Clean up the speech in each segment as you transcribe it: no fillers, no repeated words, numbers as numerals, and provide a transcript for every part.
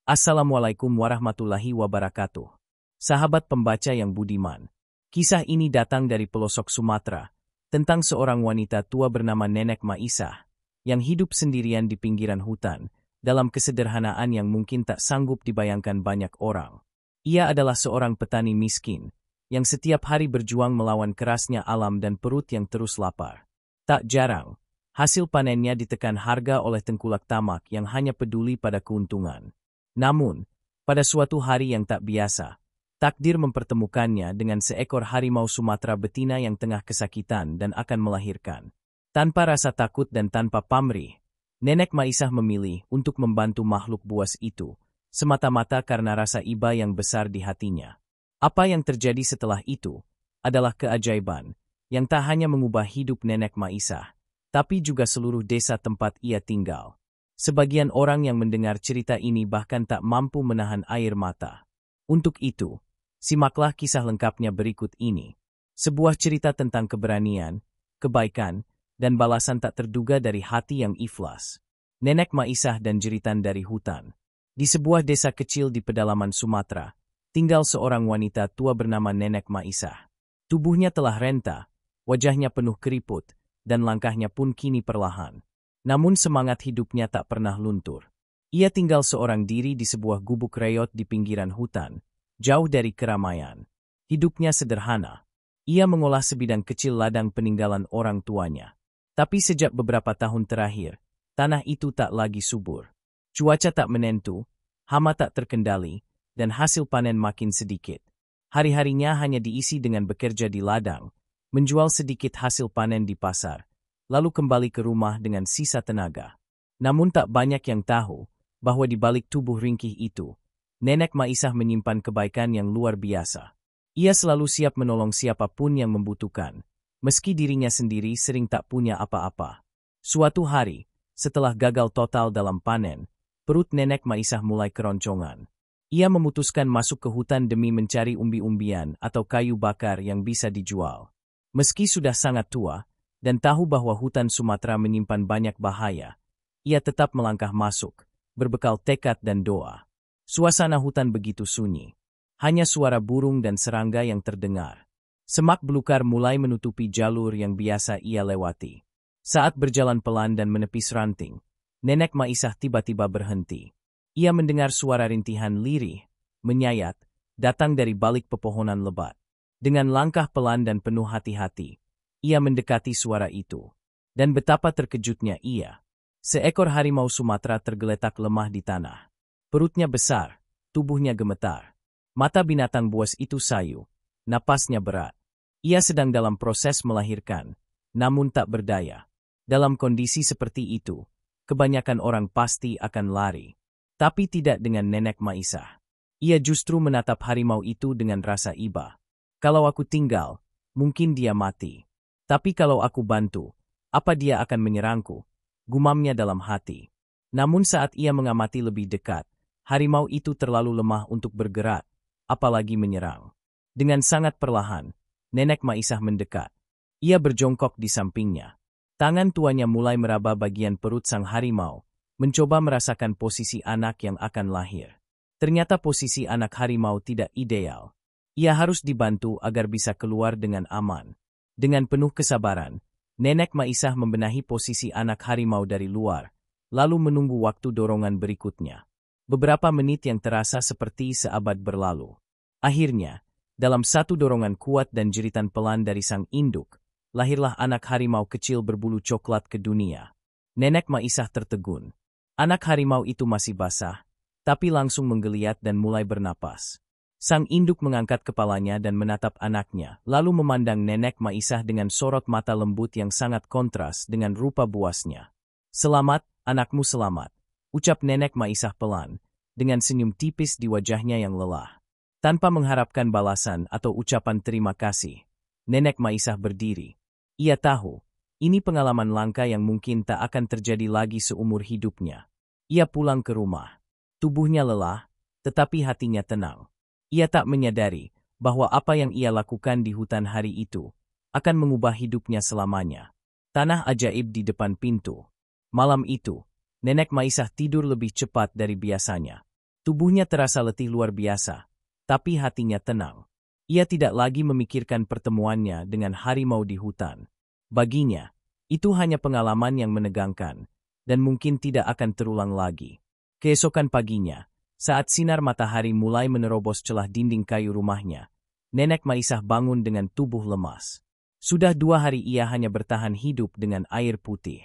Assalamualaikum warahmatullahi wabarakatuh. Sahabat pembaca yang budiman. Kisah ini datang dari pelosok Sumatera, tentang seorang wanita tua bernama Nenek Maisah, yang hidup sendirian di pinggiran hutan, dalam kesederhanaan yang mungkin tak sanggup dibayangkan banyak orang. Ia adalah seorang petani miskin, yang setiap hari berjuang melawan kerasnya alam dan perut yang terus lapar. Tak jarang, hasil panennya ditekan harga oleh tengkulak tamak yang hanya peduli pada keuntungan. Namun, pada suatu hari yang tak biasa, takdir mempertemukannya dengan seekor harimau Sumatera betina yang tengah kesakitan dan akan melahirkan. Tanpa rasa takut dan tanpa pamrih, Nenek Maisah memilih untuk membantu makhluk buas itu, semata-mata karena rasa iba yang besar di hatinya. Apa yang terjadi setelah itu adalah keajaiban yang tak hanya mengubah hidup Nenek Maisah, tapi juga seluruh desa tempat ia tinggal. Sebagian orang yang mendengar cerita ini bahkan tak mampu menahan air mata. Untuk itu, simaklah kisah lengkapnya berikut ini. Sebuah cerita tentang keberanian, kebaikan, dan balasan tak terduga dari hati yang ikhlas. Nenek Maisah dan Jeritan dari Hutan. Di sebuah desa kecil di pedalaman Sumatera, tinggal seorang wanita tua bernama Nenek Maisah. Tubuhnya telah renta, wajahnya penuh keriput, dan langkahnya pun kini perlahan. Namun semangat hidupnya tak pernah luntur. Ia tinggal seorang diri di sebuah gubuk reot di pinggiran hutan, jauh dari keramaian. Hidupnya sederhana. Ia mengolah sebidang kecil ladang peninggalan orang tuanya. Tapi sejak beberapa tahun terakhir, tanah itu tak lagi subur. Cuaca tak menentu, hama tak terkendali, dan hasil panen makin sedikit. Hari-harinya hanya diisi dengan bekerja di ladang, menjual sedikit hasil panen di pasar, lalu kembali ke rumah dengan sisa tenaga. Namun tak banyak yang tahu bahwa di balik tubuh ringkih itu, Nenek Maisah menyimpan kebaikan yang luar biasa. Ia selalu siap menolong siapapun yang membutuhkan, meski dirinya sendiri sering tak punya apa-apa. Suatu hari, setelah gagal total dalam panen, perut Nenek Maisah mulai keroncongan. Ia memutuskan masuk ke hutan demi mencari umbi-umbian atau kayu bakar yang bisa dijual. Meski sudah sangat tua, dan tahu bahwa hutan Sumatera menyimpan banyak bahaya, ia tetap melangkah masuk, berbekal tekad dan doa. Suasana hutan begitu sunyi. Hanya suara burung dan serangga yang terdengar. Semak belukar mulai menutupi jalur yang biasa ia lewati. Saat berjalan pelan dan menepis ranting, Nenek Maisah tiba-tiba berhenti. Ia mendengar suara rintihan lirih, menyayat, datang dari balik pepohonan lebat. Dengan langkah pelan dan penuh hati-hati, ia mendekati suara itu. Dan betapa terkejutnya ia. Seekor harimau Sumatera tergeletak lemah di tanah. Perutnya besar, tubuhnya gemetar. Mata binatang buas itu sayu, napasnya berat. Ia sedang dalam proses melahirkan, namun tak berdaya. Dalam kondisi seperti itu, kebanyakan orang pasti akan lari. Tapi tidak dengan Nenek Maisah. Ia justru menatap harimau itu dengan rasa iba. Kalau aku tinggal, mungkin dia mati. Tapi kalau aku bantu, apa dia akan menyerangku? Gumamnya dalam hati. Namun saat ia mengamati lebih dekat, harimau itu terlalu lemah untuk bergerak, apalagi menyerang. Dengan sangat perlahan, Nenek Maisah mendekat. Ia berjongkok di sampingnya. Tangan tuanya mulai meraba bagian perut sang harimau, mencoba merasakan posisi anak yang akan lahir. Ternyata posisi anak harimau tidak ideal. Ia harus dibantu agar bisa keluar dengan aman. Dengan penuh kesabaran, Nenek Maisah membenahi posisi anak harimau dari luar, lalu menunggu waktu dorongan berikutnya. Beberapa menit yang terasa seperti seabad berlalu. Akhirnya, dalam satu dorongan kuat dan jeritan pelan dari sang induk, lahirlah anak harimau kecil berbulu coklat ke dunia. Nenek Maisah tertegun. Anak harimau itu masih basah, tapi langsung menggeliat dan mulai bernapas. Sang induk mengangkat kepalanya dan menatap anaknya, lalu memandang Nenek Maisah dengan sorot mata lembut yang sangat kontras dengan rupa buasnya. "Selamat, anakmu selamat," ucap Nenek Maisah pelan, dengan senyum tipis di wajahnya yang lelah. Tanpa mengharapkan balasan atau ucapan terima kasih, Nenek Maisah berdiri. Ia tahu, ini pengalaman langka yang mungkin tak akan terjadi lagi seumur hidupnya. Ia pulang ke rumah. Tubuhnya lelah, tetapi hatinya tenang. Ia tak menyadari bahwa apa yang ia lakukan di hutan hari itu akan mengubah hidupnya selamanya. Tanah ajaib di depan pintu. Malam itu, Nenek Maisah tidur lebih cepat dari biasanya. Tubuhnya terasa letih luar biasa, tapi hatinya tenang. Ia tidak lagi memikirkan pertemuannya dengan harimau di hutan. Baginya, itu hanya pengalaman yang menegangkan, dan mungkin tidak akan terulang lagi. Keesokan paginya, saat sinar matahari mulai menerobos celah dinding kayu rumahnya, Nenek Maisah bangun dengan tubuh lemas. Sudah 2 hari ia hanya bertahan hidup dengan air putih.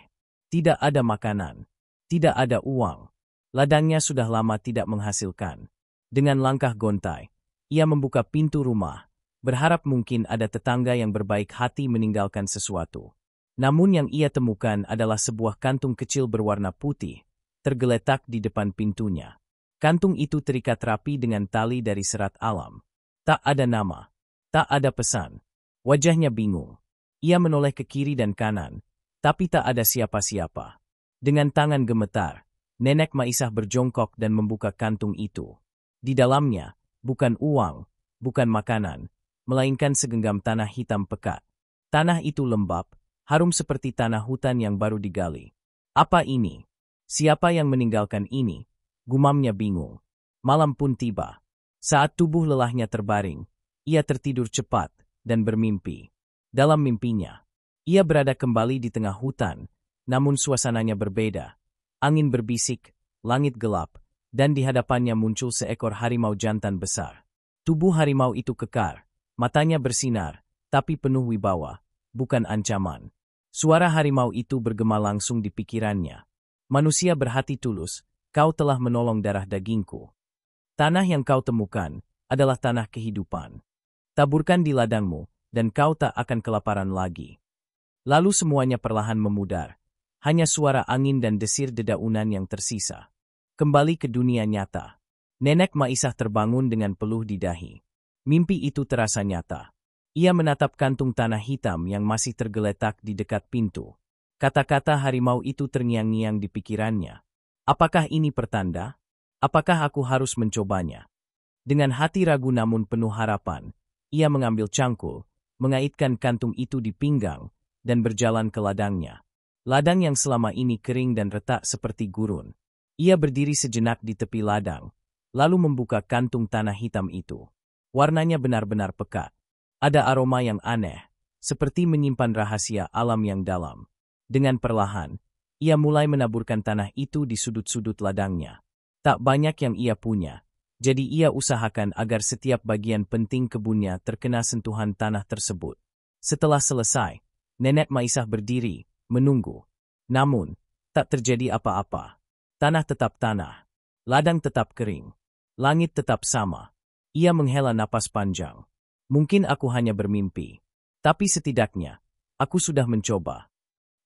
Tidak ada makanan, tidak ada uang. Ladangnya sudah lama tidak menghasilkan. Dengan langkah gontai, ia membuka pintu rumah, berharap mungkin ada tetangga yang berbaik hati meninggalkan sesuatu. Namun yang ia temukan adalah sebuah kantung kecil berwarna putih, tergeletak di depan pintunya. Kantung itu terikat rapi dengan tali dari serat alam. Tak ada nama, tak ada pesan. Wajahnya bingung. Ia menoleh ke kiri dan kanan, tapi tak ada siapa-siapa. Dengan tangan gemetar, Nenek Maisah berjongkok dan membuka kantung itu. Di dalamnya, bukan uang, bukan makanan, melainkan segenggam tanah hitam pekat. Tanah itu lembab, harum seperti tanah hutan yang baru digali. Apa ini? Siapa yang meninggalkan ini? Gumamnya bingung. Malam pun tiba. Saat tubuh lelahnya terbaring, ia tertidur cepat dan bermimpi. Dalam mimpinya, ia berada kembali di tengah hutan, namun suasananya berbeda. Angin berbisik, langit gelap, dan di hadapannya muncul seekor harimau jantan besar. Tubuh harimau itu kekar, matanya bersinar, tapi penuh wibawa, bukan ancaman. Suara harimau itu bergema langsung di pikirannya. Manusia berhati tulus, kau telah menolong darah dagingku. Tanah yang kau temukan adalah tanah kehidupan. Taburkan di ladangmu, dan kau tak akan kelaparan lagi. Lalu semuanya perlahan memudar. Hanya suara angin dan desir dedaunan yang tersisa. Kembali ke dunia nyata. Nenek Maisah terbangun dengan peluh di dahi. Mimpi itu terasa nyata. Ia menatap kantung tanah hitam yang masih tergeletak di dekat pintu. Kata-kata harimau itu terngiang-ngiang di pikirannya. Apakah ini pertanda? Apakah aku harus mencobanya? Dengan hati ragu namun penuh harapan, ia mengambil cangkul, mengaitkan kantung itu di pinggang, dan berjalan ke ladangnya. Ladang yang selama ini kering dan retak seperti gurun. Ia berdiri sejenak di tepi ladang, lalu membuka kantung tanah hitam itu. Warnanya benar-benar pekat. Ada aroma yang aneh, seperti menyimpan rahasia alam yang dalam. Dengan perlahan, ia mulai menaburkan tanah itu di sudut-sudut ladangnya. Tak banyak yang ia punya, jadi ia usahakan agar setiap bagian penting kebunnya terkena sentuhan tanah tersebut. Setelah selesai, Nenek Maisah berdiri, menunggu. Namun, tak terjadi apa-apa. Tanah tetap tanah, ladang tetap kering, langit tetap sama. Ia menghela napas panjang. Mungkin aku hanya bermimpi, tapi setidaknya, aku sudah mencoba.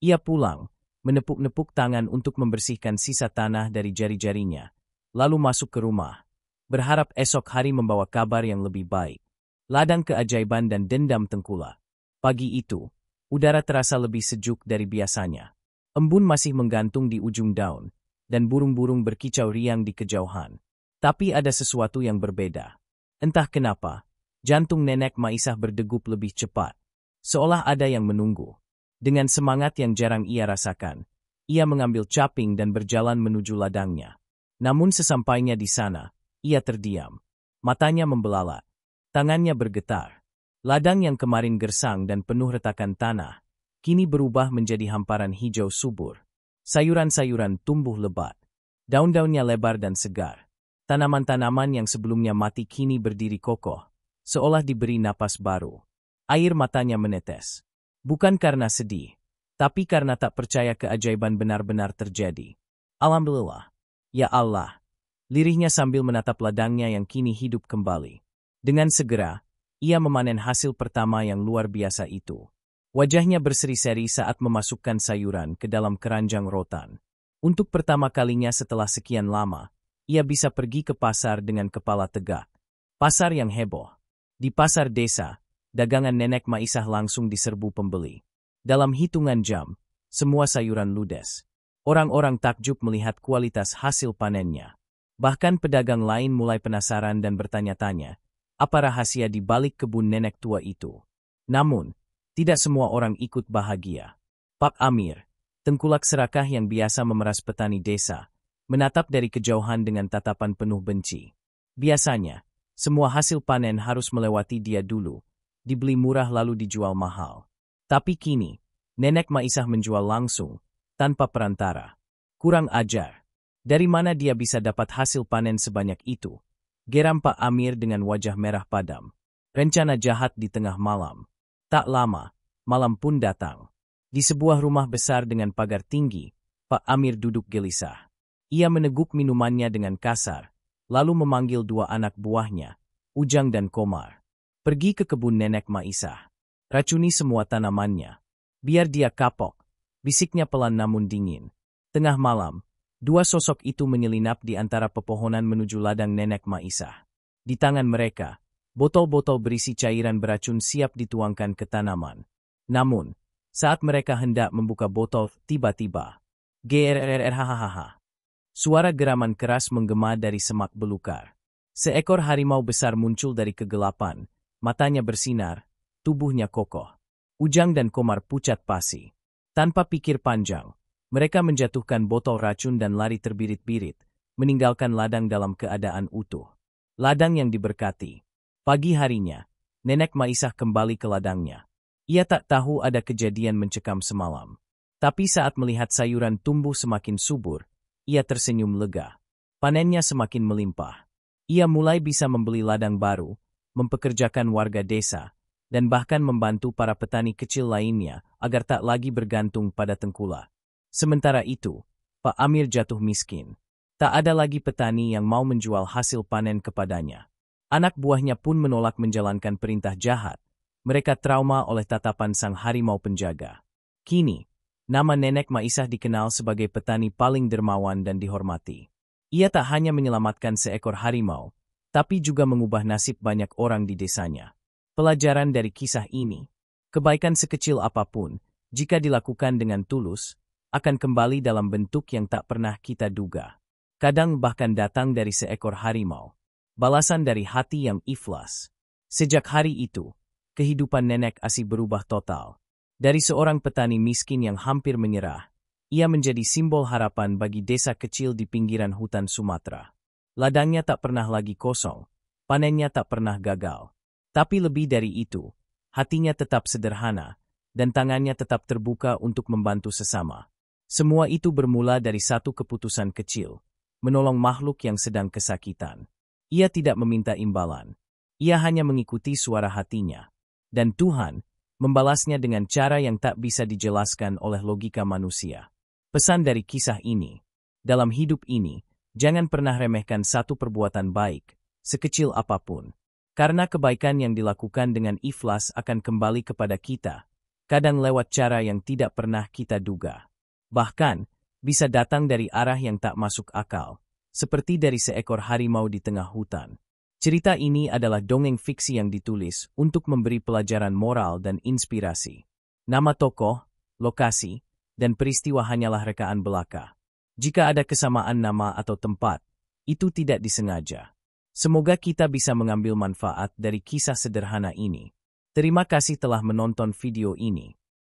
Ia pulang, menepuk-nepuk tangan untuk membersihkan sisa tanah dari jari-jarinya. Lalu masuk ke rumah, berharap esok hari membawa kabar yang lebih baik. Ladang keajaiban dan dendam tengkulak. Pagi itu, udara terasa lebih sejuk dari biasanya. Embun masih menggantung di ujung daun, dan burung-burung berkicau riang di kejauhan. Tapi ada sesuatu yang berbeda. Entah kenapa, jantung Nenek Maisah berdegup lebih cepat, seolah ada yang menunggu. Dengan semangat yang jarang ia rasakan, ia mengambil caping dan berjalan menuju ladangnya. Namun sesampainya di sana, ia terdiam. Matanya membelalak, tangannya bergetar. Ladang yang kemarin gersang dan penuh retakan tanah, kini berubah menjadi hamparan hijau subur. Sayuran-sayuran tumbuh lebat. Daun-daunnya lebar dan segar. Tanaman-tanaman yang sebelumnya mati kini berdiri kokoh, seolah diberi napas baru. Air matanya menetes. Bukan karena sedih, tapi karena tak percaya keajaiban benar-benar terjadi. Alhamdulillah. Ya Allah, lirihnya sambil menatap ladangnya yang kini hidup kembali. Dengan segera, ia memanen hasil pertama yang luar biasa itu. Wajahnya berseri-seri saat memasukkan sayuran ke dalam keranjang rotan. Untuk pertama kalinya setelah sekian lama, ia bisa pergi ke pasar dengan kepala tegak. Pasar yang heboh. Di pasar desa, dagangan Nenek Maisah langsung diserbu pembeli. Dalam hitungan jam, semua sayuran ludes. Orang-orang takjub melihat kualitas hasil panennya. Bahkan pedagang lain mulai penasaran dan bertanya-tanya, apa rahasia di balik kebun nenek tua itu. Namun, tidak semua orang ikut bahagia. Pak Amir, tengkulak serakah yang biasa memeras petani desa, menatap dari kejauhan dengan tatapan penuh benci. Biasanya, semua hasil panen harus melewati dia dulu, dibeli murah lalu dijual mahal. Tapi kini, Nenek Maisah menjual langsung, tanpa perantara. Kurang ajar. Dari mana dia bisa dapat hasil panen sebanyak itu? Geram Pak Amir dengan wajah merah padam. Rencana jahat di tengah malam. Tak lama, malam pun datang. Di sebuah rumah besar dengan pagar tinggi, Pak Amir duduk gelisah. Ia meneguk minumannya dengan kasar, lalu memanggil dua anak buahnya, Ujang dan Komar. Pergi ke kebun Nenek Maisah. Racuni semua tanamannya. Biar dia kapok, bisiknya pelan namun dingin. Tengah malam, dua sosok itu menyelinap di antara pepohonan menuju ladang Nenek Maisah. Di tangan mereka, botol-botol berisi cairan beracun siap dituangkan ke tanaman. Namun, saat mereka hendak membuka botol, tiba-tiba, grrrrhahaha. Suara geraman keras menggema dari semak belukar. Seekor harimau besar muncul dari kegelapan, matanya bersinar, tubuhnya kokoh. Ujang dan Komar pucat pasi. Tanpa pikir panjang, mereka menjatuhkan botol racun dan lari terbirit-birit, meninggalkan ladang dalam keadaan utuh. Ladang yang diberkati. Pagi harinya, Nenek Maisah kembali ke ladangnya. Ia tak tahu ada kejadian mencekam semalam. Tapi saat melihat sayuran tumbuh semakin subur, ia tersenyum lega. Panennya semakin melimpah. Ia mulai bisa membeli ladang baru, mempekerjakan warga desa, dan bahkan membantu para petani kecil lainnya agar tak lagi bergantung pada tengkulak. Sementara itu, Pak Amir jatuh miskin. Tak ada lagi petani yang mau menjual hasil panen kepadanya. Anak buahnya pun menolak menjalankan perintah jahat. Mereka trauma oleh tatapan sang harimau penjaga. Kini, nama Nenek Maisah dikenal sebagai petani paling dermawan dan dihormati. Ia tak hanya menyelamatkan seekor harimau, tapi juga mengubah nasib banyak orang di desanya. Pelajaran dari kisah ini, kebaikan sekecil apapun, jika dilakukan dengan tulus, akan kembali dalam bentuk yang tak pernah kita duga. Kadang bahkan datang dari seekor harimau. Balasan dari hati yang ikhlas. Sejak hari itu, kehidupan Nenek Asi berubah total. Dari seorang petani miskin yang hampir menyerah, ia menjadi simbol harapan bagi desa kecil di pinggiran hutan Sumatera. Ladangnya tak pernah lagi kosong, panennya tak pernah gagal. Tapi lebih dari itu, hatinya tetap sederhana, dan tangannya tetap terbuka untuk membantu sesama. Semua itu bermula dari satu keputusan kecil, menolong makhluk yang sedang kesakitan. Ia tidak meminta imbalan. Ia hanya mengikuti suara hatinya. Dan Tuhan membalasnya dengan cara yang tak bisa dijelaskan oleh logika manusia. Pesan dari kisah ini, dalam hidup ini, jangan pernah remehkan satu perbuatan baik, sekecil apapun. Karena kebaikan yang dilakukan dengan ikhlas akan kembali kepada kita, kadang lewat cara yang tidak pernah kita duga. Bahkan, bisa datang dari arah yang tak masuk akal, seperti dari seekor harimau di tengah hutan. Cerita ini adalah dongeng fiksi yang ditulis untuk memberi pelajaran moral dan inspirasi. Nama tokoh, lokasi, dan peristiwa hanyalah rekaan belaka. Jika ada kesamaan nama atau tempat, itu tidak disengaja. Semoga kita bisa mengambil manfaat dari kisah sederhana ini. Terima kasih telah menonton video ini.